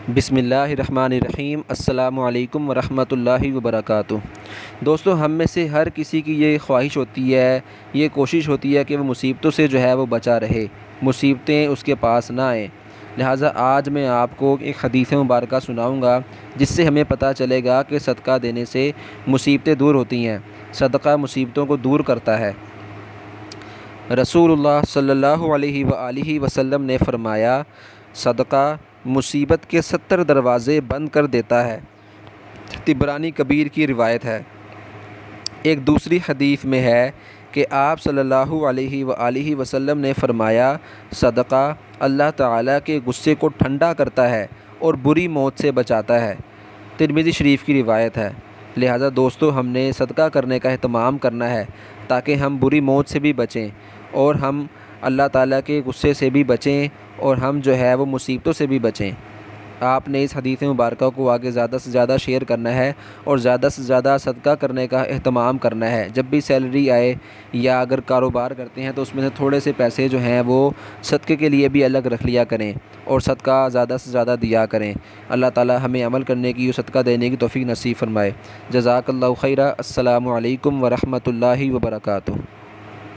بسم اللہ الرحمن الرحیم۔ السلام علیکم ورحمۃ اللہ وبرکاتہ۔ دوستو، ہم میں سے ہر کسی کی یہ خواہش ہوتی ہے، یہ کوشش ہوتی ہے کہ وہ مصیبتوں سے جو ہے وہ بچا رہے، مصیبتیں اس کے پاس نہ آئیں۔ لہٰذا آج میں آپ کو ایک حدیث مبارکہ سناؤں گا جس سے ہمیں پتہ چلے گا کہ صدقہ دینے سے مصیبتیں دور ہوتی ہیں، صدقہ مصیبتوں کو دور کرتا ہے۔ رسول اللہ صلی اللہ علیہ وآلہ وسلم نے فرمایا، صدقہ مصیبت کے 70 دروازے بند کر دیتا ہے۔ طبرانی کبیر کی روایت ہے۔ ایک دوسری حدیث میں ہے کہ آپ صلی اللہ علیہ وآلہ وسلم نے فرمایا، صدقہ اللہ تعالیٰ کے غصے کو ٹھنڈا کرتا ہے اور بری موت سے بچاتا ہے۔ ترمذی شریف کی روایت ہے۔ لہٰذا دوستو، ہم نے صدقہ کرنے کا اہتمام کرنا ہے تاکہ ہم بری موت سے بھی بچیں اور ہم اللہ تعالیٰ کے غصے سے بھی بچیں اور ہم جو ہے وہ مصیبتوں سے بھی بچیں۔ آپ نے اس حدیث مبارکہ کو آگے زیادہ سے زیادہ شیئر کرنا ہے اور زیادہ سے زیادہ صدقہ کرنے کا اہتمام کرنا ہے۔ جب بھی سیلری آئے یا اگر کاروبار کرتے ہیں تو اس میں سے تھوڑے سے پیسے جو ہیں وہ صدقے کے لیے بھی الگ رکھ لیا کریں اور صدقہ زیادہ سے زیادہ دیا کریں۔ اللہ تعالی ہمیں عمل کرنے کی اور صدقہ دینے کی توفیق نصیب فرمائے۔ جزاک اللہ خیرہ۔ السلام علیکم ورحمۃ اللہ وبرکاتہ۔